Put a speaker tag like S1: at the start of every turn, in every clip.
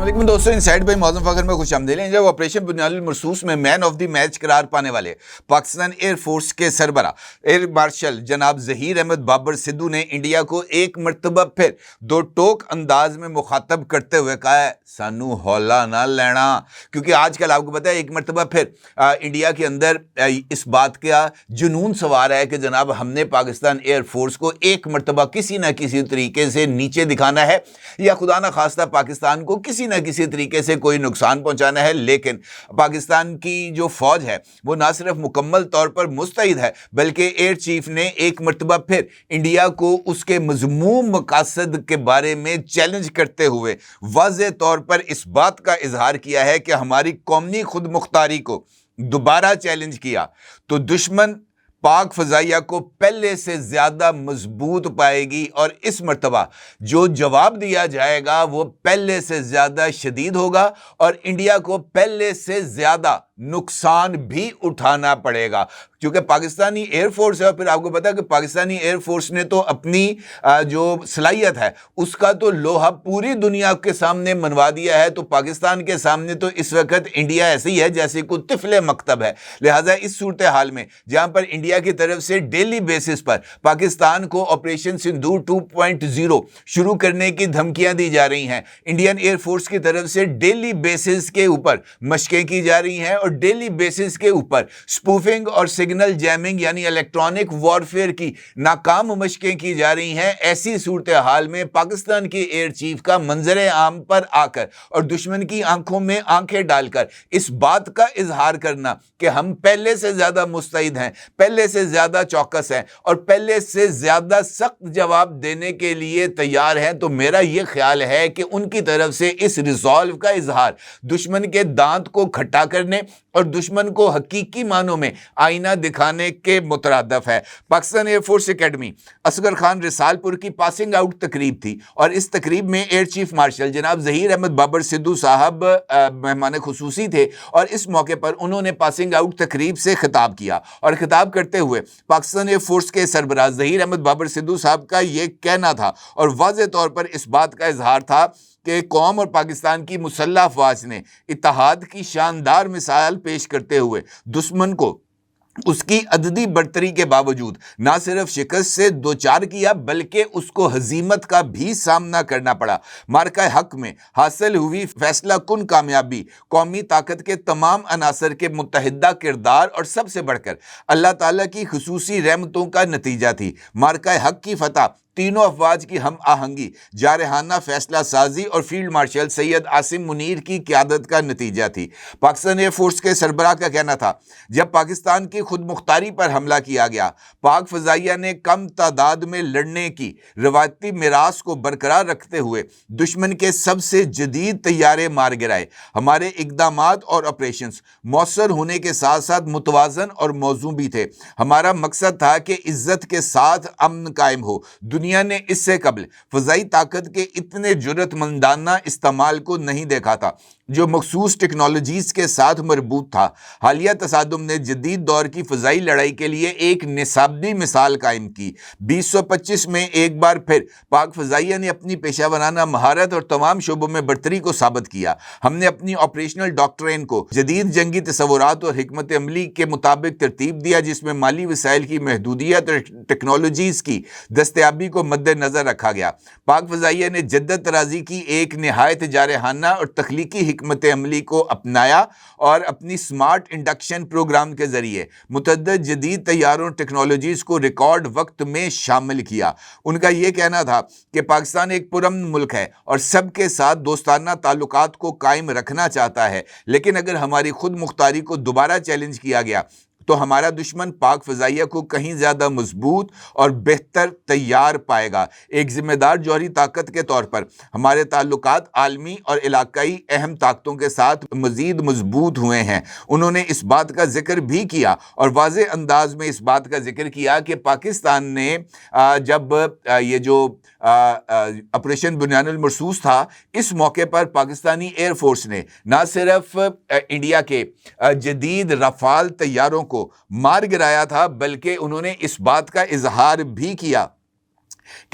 S1: अस्सलाम दोस्तों, inside bye Mauzam Fakhar में खुशामदीद हैं। जब ऑपरेशन बुनियानुल मरसूस में मैन ऑफ द मैच करार पाने वाले पाकिस्तान एयर फोर्स के सरबरा एयर मार्शल जनाब ज़हीर अहमद बाबर सिद्धू ने इंडिया को एक मरतबा फिर दो टोक अंदाज में मुखातब करते हुए कहा है, सानू हौला ना लेना। क्योंकि आजकल आपको पता है एक मरतबा फिर इंडिया के अंदर इस बात का जुनून सवार है कि जनाब हमने पाकिस्तान एयर फोर्स को एक मरतबा किसी न किसी तरीके से नीचे दिखाना है या खुदा न खास्ता पाकिस्तान को किसी न किसी तरीके से कोई नुकसान पहुंचाना है। लेकिन पाकिस्तान की जो फौज है वो ना सिर्फ मुकम्मल तौर पर मुस्तैद है बल्कि एयर चीफ ने एक मरतबा फिर इंडिया को उसके मज़मूम मकासद के बारे में चैलेंज करते हुए वाज़ेह तौर पर इस बात का इजहार किया है कि हमारी कौमी खुद मुख्तारी को दोबारा चैलेंज किया तो दुश्मन पाक फ़ज़ाइया को पहले से ज़्यादा मजबूत पाएगी और इस मर्तबा जो जवाब दिया जाएगा वो पहले से ज़्यादा शदीद होगा और इंडिया को पहले से ज़्यादा नुकसान भी उठाना पड़ेगा। क्योंकि पाकिस्तानी एयर फोर्स है और फिर आपको पता है कि पाकिस्तानी एयर फोर्स ने तो अपनी जो सलाहियत है उसका तो लोहा पूरी दुनिया के सामने मनवा दिया है। तो पाकिस्तान के सामने तो इस वक्त इंडिया ऐसे ही है जैसे कोई तिफले मकतब है। लिहाजा इस सूरत हाल में जहां पर इंडिया की तरफ से डेली बेसिस पर पाकिस्तान को ऑपरेशन सिंदूर 2.0 शुरू करने की धमकियां दी जा रही हैं, इंडियन एयर फोर्स की तरफ से डेली बेसिस के ऊपर मशकें की जा रही हैं और डेली बेसिस के ऊपर स्पूफिंग और सिग्नल जैमिंग यानी इलेक्ट्रॉनिक वॉरफेयर की नाकाम मशकें की जा रही हैं। ऐसी सूरत हाल में पाकिस्तान के एयर चीफ का मंजर आम पर आकर और दुश्मन की आंखों में आंखें डालकर इस बात का इजहार करना कि हम पहले से ज्यादा मुस्तैद हैं, पहले से ज्यादा चौकस हैं और पहले से ज्यादा सख्त जवाब देने के लिए तैयार हैं, तो मेरा यह ख्याल है कि उनकी तरफ से इस रिजॉल्व का इजहार दुश्मन के दांत को खट्टा करने और दुश्मन को हकीकी मानों में आईना दिखाने के मुतरादफ है। Pakistan air force academy Asghar Khan Risalpur की पासिंग आउट तकरीब थी और इस तकरीब में एयर चीफ मार्शल जनाब ज़हीर अहमद बाबर सिद्धू साहब मेहमान खुसूसी थे और इस मौके पर उन्होंने पासिंग आउट तकरीब से खिताब किया और खिताब करते हुए पाकिस्तान एयर फोर्स के सरबराह ज़हीर अहमद बाबर सिद्धू साहब का ये कहना था और वाज़ेह तौर पर इस बात का इजहार था कि कौम और पाकिस्तान की मुसल्लह अफवाज ने इत्तेहाद की शानदार मिसाल पेश करते हुए दुश्मन को उसकी अददी बर्तरी के बावजूद ना सिर्फ शिकस्त से दो चार किया बल्कि उसको हजीमत का भी सामना करना पड़ा। मार्का हक में हासिल हुई फैसला कुन कामयाबी कौमी ताकत के तमाम अनासर के मुत्तहिदा किरदार और सबसे बढ़कर अल्लाह ताला की खुसूसी रहमतों का नतीजा थी। मार्का हक की फतह तीनों अफवाज की हम आहंगी, जारहाना फैसला साजी और फील्ड मार्शल सैयद आसिम मुनीर की क़यादत का नतीजा थी। पाकिस्तान एयर फोर्स के सरबराह का कहना था, जब पाकिस्तान की खुद मुख्तारी पर हमला किया गया, पाक फ़ज़ाइया ने कम तादाद में लड़ने की रवायती मिरास को बरकरार रखते हुए दुश्मन के सबसे जदीद तैयारे मार गिराए। हमारे इक़दामात और ऑपरेशंस मौसर होने के साथ साथ मुतवाज़न और मौजू भी थे। हमारा मकसद था कि इज़्ज़त के साथ अमन कायम हो। दुनिया ने इससे कबल फ़ज़ाई ताकत के इतने जुर्रतमंदाना इस्तेमाल को नहीं देखा था जो मखसूस टेक्नोलॉजीज़ के साथ मरबूत था। हालिया तसादुम ने जदीद दौर की फ़ज़ाई लड़ाई के लिए एक निसाबी मिसाल कायम की। 2025 में एक बार फिर पाक फ़ज़ाइया ने अपनी पेशा वराना महारत और तमाम शोबों में बरतरी को साबित किया। हमने अपनी ऑपरेशनल डॉक्ट्रिन को जदीद जंगी तसव्वुरात और हिकमत अमली के मुताबिक तरतीब दिया, जिसमें माली वसाइल की महदूदियत और टेक्नोलॉजीज़ की दस्तयाबी को मद्देनज़र रखा गया। पाक फ़ज़ाइया ने जद्दत तराजी की एक नहायत जारहाना और तख्लीकी हिकमत अमली को अपनाया और अपनी स्मार्ट इंडक्शन प्रोग्राम के जरिए मुतअद्दिद जदीद तैयारों टेक्नोलॉजीज़ को रिकॉर्ड वक्त में शामिल किया। उनका यह कहना था कि पाकिस्तान एक पुरअमन मुल्क है और सबके साथ दोस्ताना ताल्लुकात को कायम रखना चाहता है, लेकिन अगर हमारी खुद मुख्तारी को दोबारा चैलेंज किया गया तो हमारा दुश्मन पाक फ़ज़ाइया को कहीं ज़्यादा मजबूत और बेहतर तैयार पाएगा। एक ज़िम्मेदार जौहरी ताकत के तौर पर हमारे ताल्लुकात आलमी और इलाकाई अहम ताकतों के साथ मज़ीद मजबूत हुए हैं। उन्होंने इस बात का जिक्र भी किया और वाज़ेह अंदाज में इस बात का जिक्र किया कि पाकिस्तान ने जब ये जो ऑपरेशन बुनियानुल मरसूस था, इस मौके पर पाकिस्तानी एयर फोर्स ने ना सिर्फ इंडिया के जदीद रफ़ाल तैयारों को मार गिराया था बल्कि उन्होंने इस बात का इजहार भी किया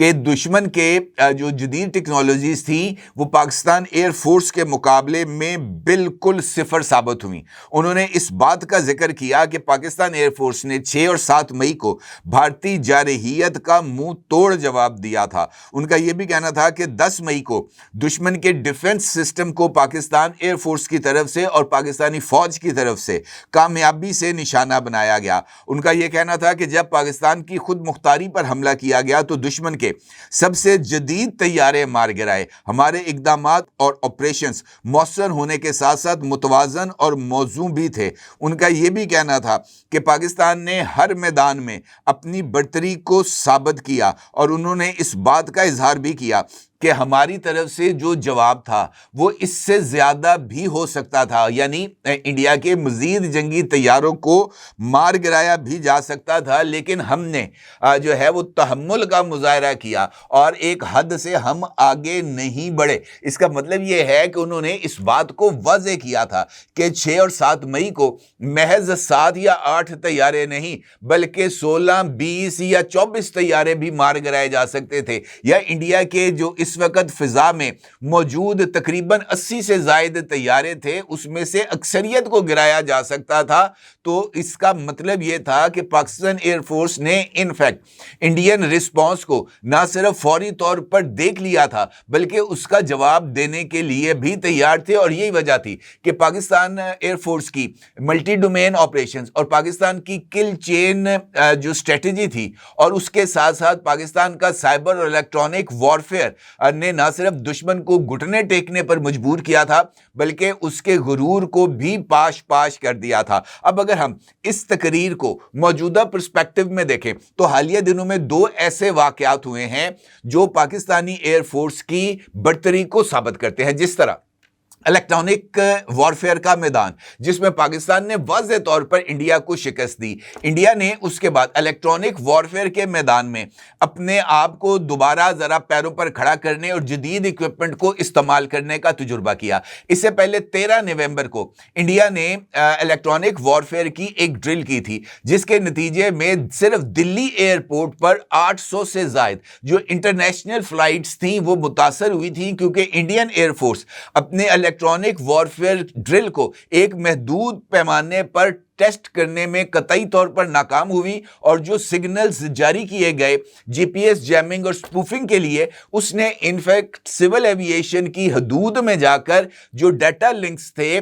S1: کہ دشمن کے جو جدید ٹیکنالوجیز تھیں وہ پاکستان ایئر فورس کے مقابلے میں بالکل صفر ثابت ہوئیں۔ انہوں نے اس بات کا ذکر کیا کہ پاکستان ایئر فورس نے 6 اور 7 مئی کو بھارتی جارحیت کا منہ توڑ جواب دیا تھا۔ ان کا یہ بھی کہنا تھا کہ 10 مئی کو دشمن کے ڈیفنس سسٹم کو پاکستان ایئر فورس کی طرف سے اور پاکستانی فوج کی طرف سے کامیابی سے نشانہ بنایا گیا۔ ان کا یہ کہنا تھا کہ جب پاکستان کی خود مختاری پر حملہ کیا گیا تو دشمن کے سب سے جدید طیارے مار گرائے۔ ہمارے اقدامات اور آپریشنز مؤثر ہونے کے ساتھ ساتھ متوازن اور موزوں بھی تھے۔ ان کا یہ بھی کہنا تھا کہ پاکستان نے ہر میدان میں اپنی برتری کو ثابت کیا، اور انہوں نے اس بات کا اظہار بھی کیا کہ ہماری طرف سے جو جواب تھا وہ اس سے زیادہ بھی ہو سکتا تھا، یعنی انڈیا کے مزید جنگی طیاروں کو مار گرایا بھی جا سکتا تھا، لیکن ہم نے جو ہے وہ تحمل کا مظاہرہ کیا اور ایک حد سے ہم آگے نہیں بڑھے۔ اس کا مطلب یہ ہے کہ انہوں نے اس بات کو واضح کیا تھا کہ 6 اور 7 مئی کو محض 7 یا 8 طیارے نہیں بلکہ 16، 20 یا 24 طیارے بھی مار گرائے جا سکتے تھے، یا انڈیا کے جو اس وقت فضا میں موجود تقریباً 80 سے زائد طیارے تھے اس میں سے اکثریت کو گرایا جا سکتا تھا۔ تو اس کا مطلب یہ تھا کہ پاکستان ایئر فورس نے انفیکٹ انڈین رسپانس کو نہ صرف فوری طور پر دیکھ لیا تھا بلکہ اس کا جواب دینے کے لیے بھی تیار تھے، اور یہی وجہ تھی کہ پاکستان ایئر فورس کی ملٹی ڈومین آپریشنز اور پاکستان کی کل چین جو اسٹریٹجی تھی، اور اس کے ساتھ ساتھ پاکستان کا سائبر اور الیکٹرانک وارفیئر نے نہ صرف دشمن کو گھٹنے ٹیکنے پر مجبور کیا تھا بلکہ اس کے غرور کو بھی پاش پاش کر دیا تھا۔ اب اگر ہم اس تقریر کو موجودہ پرسپیکٹو میں دیکھیں تو حالیہ دنوں میں 2 ایسے واقعات ہوئے ہیں جو پاکستانی ایئر فورس کی برتری کو ثابت کرتے ہیں، جس طرح الیکٹرانک وارفیئر کا میدان جس میں پاکستان نے واضح طور پر انڈیا کو شکست دی، انڈیا نے اس کے بعد الیکٹرانک وارفیئر کے میدان میں اپنے آپ کو دوبارہ ذرا پیروں پر کھڑا کرنے اور جدید ایکوپمنٹ کو استعمال کرنے کا تجربہ کیا۔ اس سے پہلے 13 نومبر کو انڈیا نے الیکٹرانک وارفیئر کی ایک ڈرل کی تھی، جس کے نتیجے میں صرف دلی ایئرپورٹ پر 800 سے زائد جو انٹرنیشنل فلائٹس تھیں وہ متاثر ہوئی تھیں، کیونکہ انڈین ایئر فورس اپنے الیکٹرانک وارفیئر ڈرل کو ایک محدود پیمانے پر ٹیسٹ کرنے میں قطعی طور پر ناکام ہوئی، اور جو سگنلز جاری کیے گئے جی پی ایس جیمنگ اور سپوفنگ کے لیے اس نے انفیکٹ سول ایوییشن کی حدود میں جا کر جو ڈیٹا لنکس تھے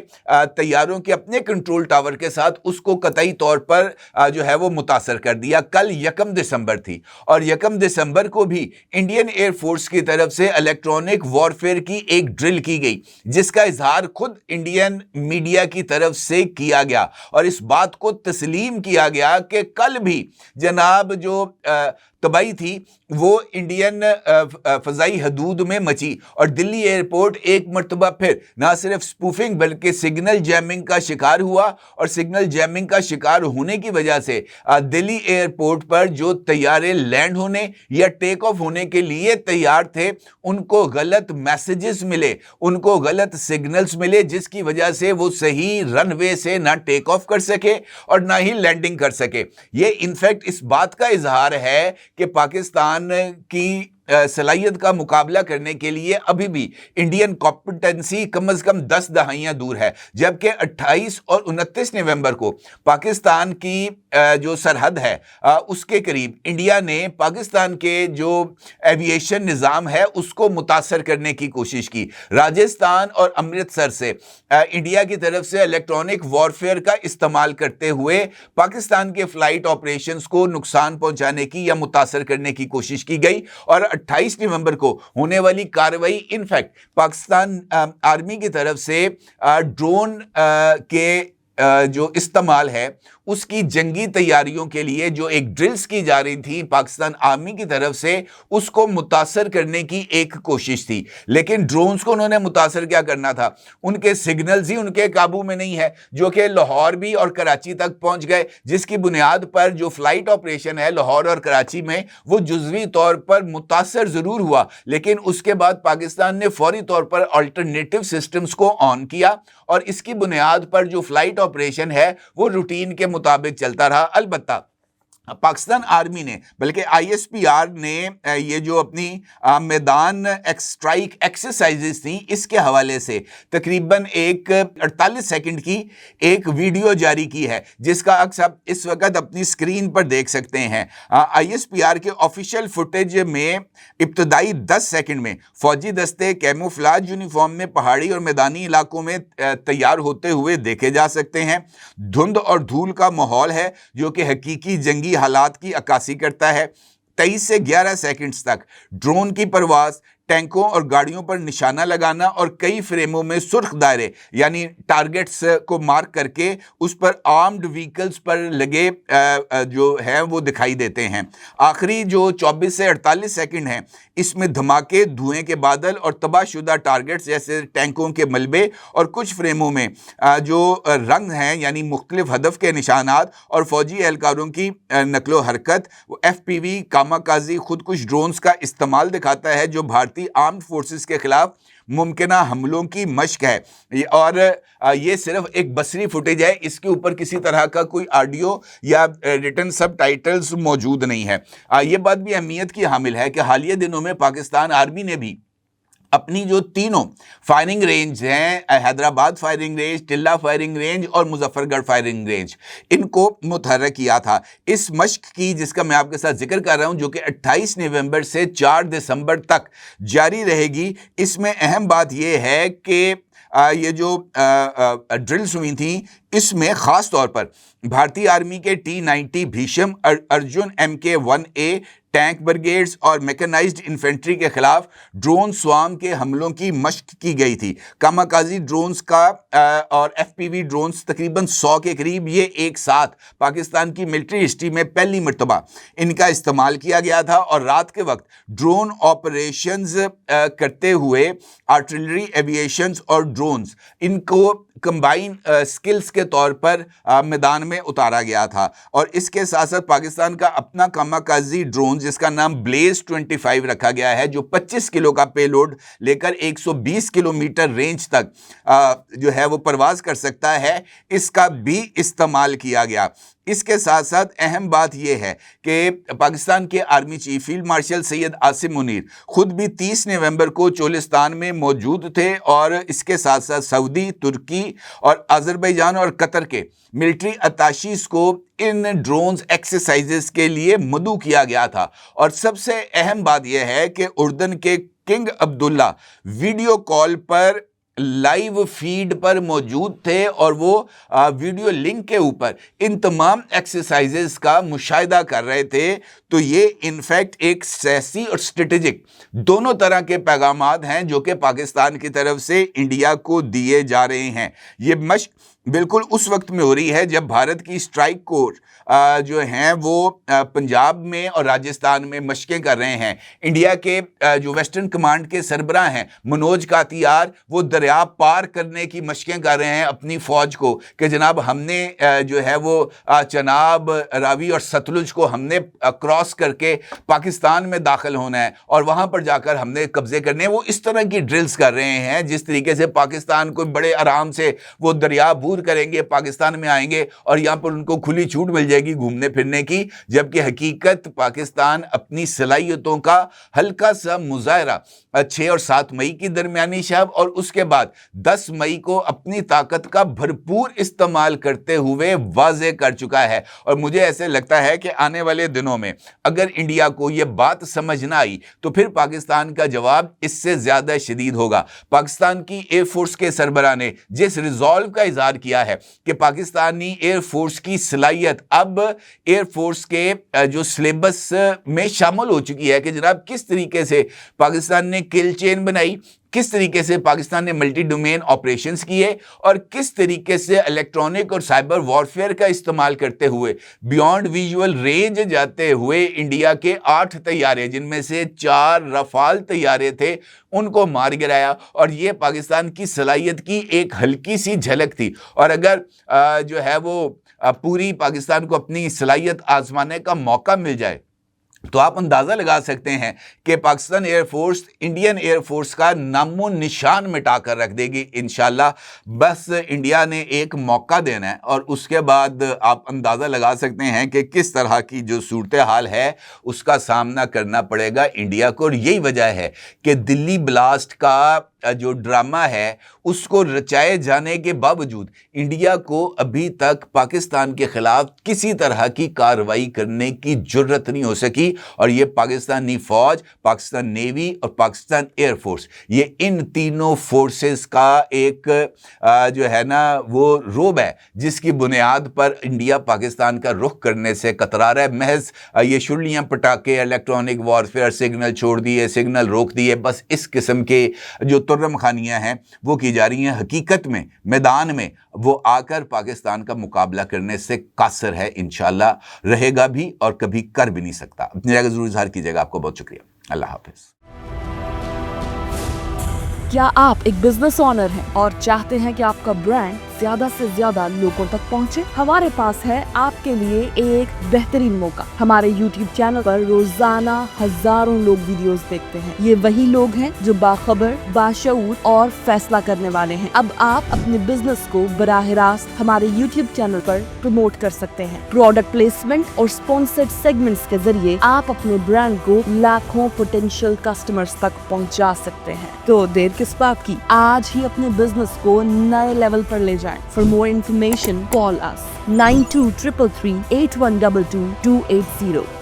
S1: طیاروں کے اپنے کنٹرول ٹاور کے ساتھ اس کو قطعی طور پر جو ہے وہ متاثر کر دیا۔ کل 1 دسمبر تھی، اور 1 دسمبر کو بھی انڈین ایئر فورس کی طرف سے الیکٹرانک وارفیئر کی ایک ڈرل کی گئی جس کا اظہار خود انڈین میڈیا کی طرف سے کیا گیا، اور اس بات کو تسلیم کیا گیا کہ کل بھی جناب جو تباہی تھی وہ انڈین فضائی حدود میں مچی، اور دلی ایئرپورٹ ایک مرتبہ پھر نہ صرف سپوفنگ بلکہ سگنل جیمنگ کا شکار ہوا، اور سگنل جیمنگ کا شکار ہونے کی وجہ سے دلی ایئرپورٹ پر جو طیارے لینڈ ہونے یا ٹیک آف ہونے کے لیے تیار تھے ان کو غلط میسیجز ملے، ان کو غلط سگنلز ملے، جس کی وجہ سے وہ صحیح رن وے سے نہ ٹیک آف کر سکے اور نہ ہی لینڈنگ کر سکے۔ یہ انفیکٹ اس بات کا اظہار ہے کہ پاکستان کی صلاحیت کا مقابلہ کرنے کے لیے ابھی بھی انڈین کمپٹنسی کم از کم 10 دہائیاں دور ہے، جبکہ 28 اور 29 نومبر کو پاکستان کی جو سرحد ہے اس کے قریب انڈیا نے پاکستان کے جو ایوییشن نظام ہے اس کو متاثر کرنے کی کوشش کی۔ راجستھان اور امرتسر سے انڈیا کی طرف سے الیکٹرانک وارفیئر کا استعمال کرتے ہوئے پاکستان کے فلائٹ آپریشنز کو نقصان پہنچانے کی یا متاثر کرنے کی کوشش کی گئی، اور 28 نومبر کو ہونے والی کارروائی انفیکٹ پاکستان آرمی کی طرف سے ڈرون کے جو استعمال ہے اس کی جنگی تیاریوں کے لیے جو ایک ڈرلز کی جا رہی تھی پاکستان آرمی کی طرف سے اس کو متاثر کرنے کی ایک کوشش تھی۔ لیکن ڈرونز کو انہوں نے متاثر کیا کرنا تھا، ان کے سگنلز ہی ان کے قابو میں نہیں ہے، جو کہ لاہور بھی اور کراچی تک پہنچ گئے، جس کی بنیاد پر جو فلائٹ آپریشن ہے لاہور اور کراچی میں وہ جزوی طور پر متاثر ضرور ہوا، لیکن اس کے بعد پاکستان نے فوری طور پر آلٹرنیٹو سسٹمز کو آن کیا، اور اس کی بنیاد پر جو فلائٹ آپریشن ہے وہ روٹین کے مطابق چلتا رہا۔ البتہ पाकिस्तान आर्मी ने, बल्कि ISPR ने ये जो अपनी मैदान स्ट्राइक एक्सरसाइजेस थी, इसके हवाले से तकरीबन एक 48 सेकंड की एक वीडियो जारी की है, जिसका अक्स आप इस वक्त अपनी स्क्रीन पर देख सकते हैं। ISPR के ऑफिशियल फुटेज में इब्तदाई 10 सेकंड में फौजी दस्ते कैमोफ्लाज यूनिफॉर्म में पहाड़ी और मैदानी इलाकों में तैयार होते हुए देखे जा सकते हैं। धुंध और धूल का माहौल है जो कि हकीकी जंगी हालात की अक्कासी करता है। 23 से 11 सेकंड्स तक ड्रोन की परवाज, टैंकों और गाड़ियों पर निशाना लगाना और कई फ्रेमों में सुर्ख दायरे यानी टारगेट्स को मार्क करके उस पर आर्म्ड व्हीकल्स पर लगे जो है वो दिखाई देते हैं। आखिरी जो 24 से 48 सेकंड हैं, इसमें धमाके, धुएं के बादल और तबाहशुदा टारगेट्स जैसे टैंकों के मलबे और कुछ फ्रेमों में जो रंग हैं यानी मुख्तलिफ हदफ के निशानात और फौजी एहलकारों की नकलो हरकत, FPV कामाकाजी खुदकुश ड्रोन्स का इस्तेमाल दिखाता है, जो भारतीय आर्म्ड फोर्सेस के खिलाफ मुमकिना हमलों की मश्क है। और ये सिर्फ एक बसरी फुटेज है, इसके ऊपर किसी तरह का कोई ऑडियो या रिटन सब टाइटल्स मौजूद नहीं है। ये बात भी अहमियत की हामिल है कि हालिया दिनों में पाकिस्तान आर्मी ने भी अपनी जो तीनों फायरिंग रेंज हैं, हैदराबाद फायरिंग रेंज, टिल्ला फायरिंग रेंज और मुजफ्फरगढ़ फायरिंग रेंज, इनको मुतहर्रिक किया था। इस मश्क की, जिसका मैं आपके साथ जिक्र कर रहा हूं, जो कि 28 नवंबर से 4 दिसंबर तक जारी रहेगी, इसमें अहम बात यह है कि ये जो ड्रिल्स हुई थी, इसमें ख़ास तौर पर भारतीय आर्मी के T-90 Bhishma, Arjun MK-1A tank brigades और मैकेनाइज्ड इन्फेंट्री के खिलाफ ड्रोन स्वाम के हमलों की मश्क की गई थी। कामाकाजी ड्रोन्स का और FPV ड्रोन्स तकरीबन 100 के करीब, ये एक साथ पाकिस्तान की मिलिट्री हिस्ट्री में पहली मर्तबा इनका इस्तेमाल किया गया था। और रात के वक्त ड्रोन ऑपरेशंस करते हुए आर्टिलरी, एविएशंस और ड्रोन्स, इनको कंबाइन स्किल्स के तौर पर मैदान में उतारा गया था। और इसके साथ साथ पाकिस्तान का अपना कामाकाजी ड्रोन, जिसका नाम ब्लेज 25 रखा गया है, जो 25 किलो का पेलोड लेकर 120 किलोमीटर रेंज तक जो है वो परवाज कर सकता है, इसका भी इस्तेमाल किया गया। इसके साथ साथ अहम बात यह है कि पाकिस्तान के army chief field marshal Syed Asim Munir खुद भी 30 नवंबर को चोलिस्तान में मौजूद थे। और इसके साथ साथ सऊदी, तुर्की और अजरबैजान और कतर के मिलिट्री अताशीज को इन ड्रोन्स एक्सरसाइजेस के लिए मदऊ किया गया था। और सबसे अहम बात यह है कि उर्दन के किंग अब्दुल्ला वीडियो कॉल पर लाइव फीड पर मौजूद थे और वो वीडियो लिंक के ऊपर इन तमाम एक्सरसाइजेस का मुशाहिदा कर रहे थे। तो ये इनफैक्ट एक सियासी और स्ट्रेटेजिक दोनों तरह के पैगामात हैं जो कि पाकिस्तान की तरफ से इंडिया को दिए जा रहे हैं। ये मश्क बिल्कुल उस वक्त में हो रही है जब भारत की स्ट्राइक कोर जो हैं वो पंजाब में और राजस्थान में मशकें कर रहे हैं। इंडिया के जो वेस्टर्न कमांड के सरबराह हैं मनोज कातियार, वो दरिया पार करने की मशकें कर रहे हैं अपनी फ़ौज को कि जनाब हमने जो है वो चनाब, रावी और सतलुज को हमने क्रॉस करके पाकिस्तान में दाखिल होना है और वहाँ पर जाकर हमने कब्जे करने हैं। वो इस तरह की ड्रिल्स कर रहे हैं जिस तरीके से पाकिस्तान को बड़े आराम से वो दरिया बूर करेंगे, पाकिस्तान में आएंगे और यहाँ पर उनको खुली छूट मिल जाएगी घूमने फिरने की। जबकि हकीकत पाकिस्तान अपनी सलाहियतों का हल्का सा मुजाहरा 6 और 7 मई की दरमियानी शब और उसके बाद 10 मई को अपनी ताकत का भरपूर इस्तेमाल करते हुए वाज़े कर चुका है। और मुझे ऐसे लगता है कि आने वाले दिनों में अगर इंडिया को यह बात समझ ना आई तो फिर पाकिस्तान का जवाब इससे ज्यादा शदीद होगा। पाकिस्तान की एयरफोर्स के सरबराह ने जिस रिजॉल्व का इजहार किया है कि पाकिस्तानी एयरफोर्स की सलाहियत अब एयरफोर्स के जो सिलेबस में शामिल हो चुकी है कि जनाब किस तरीके से पाकिस्तान ने किल चेन बनाई, किस तरीके से पाकिस्तान ने मल्टी डोमेन ऑपरेशंस किए और किस तरीके से इलेक्ट्रॉनिक और साइबर वॉरफेयर का इस्तेमाल करते हुए बियॉन्ड विजुअल रेंज जाते हुए इंडिया के 8 तैयारे, जिनमें से 4 रफाल तैयारे थे, उनको मार गिराया। और ये पाकिस्तान की सलाहियत की एक हल्की सी झलक थी। और अगर जो है वो पूरी पाकिस्तान को अपनी सलाहियत आजमाने का मौका मिल जाए تو آپ اندازہ لگا سکتے ہیں کہ Pakistan air force Indian air force کا نام و نشان مٹا کر رکھ دے گی انشاءاللہ. بس انڈیا نے ایک موقع دینا ہے اور اس کے بعد آپ اندازہ لگا سکتے ہیں کہ کس طرح کی جو صورتحال ہے اس کا سامنا کرنا پڑے گا انڈیا کو. اور یہی وجہ ہے کہ دلی بلاسٹ کا جو ڈرامہ ہے اس کو رچائے جانے کے باوجود انڈیا کو ابھی تک پاکستان کے خلاف کسی طرح کی کارروائی کرنے کی جرت نہیں ہو سکی. اور یہ پاکستانی فوج، پاکستان نیوی اور پاکستان ایئر فورس، یہ ان تینوں فورسز کا ایک جو ہے نا وہ روب ہے جس کی بنیاد پر انڈیا پاکستان کا رخ کرنے سے کترا رہا ہے. محض یہ شلیاں پٹاکے، الیکٹرانک وارفیئر، سگنل چھوڑ دیے، سگنل روک دیے، بس اس قسم کے جو ترم خانیاں ہیں وہ کی جا رہی ہیں. حقیقت میں میدان میں وہ آ کر پاکستان کا مقابلہ کرنے سے قاصر ہے، انشاءاللہ رہے گا بھی اور کبھی کر بھی نہیں سکتا. اپنی جگہ ضرور اظہار کیجیے گا. آپ کو بہت شکریہ. اللہ حافظ.
S2: کیا آپ ایک بزنس اونر ہیں اور چاہتے ہیں کہ آپ کا برانڈ زیادہ سے زیادہ لوگوں تک پہنچے؟ ہمارے پاس ہے آپ کے لیے ایک بہترین موقع. ہمارے یوٹیوب چینل پر روزانہ ہزاروں لوگ ویڈیوز دیکھتے ہیں. یہ وہی لوگ ہیں جو باخبر، باشعور اور فیصلہ کرنے والے ہیں. اب آپ اپنے بزنس کو براہ راست ہمارے یوٹیوب چینل پر پروموٹ کر سکتے ہیں. پروڈکٹ پلیسمنٹ اور سپانسرڈ سیگمنٹس کے ذریعے آپ اپنے برانڈ کو لاکھوں پوٹینشیل کسٹمرز تک پہنچا سکتے ہیں. تو دیر کس بات کی؟ آج ہی اپنے بزنس کو نئے لیول پر لے جائیں. For more information, call us 923338122280.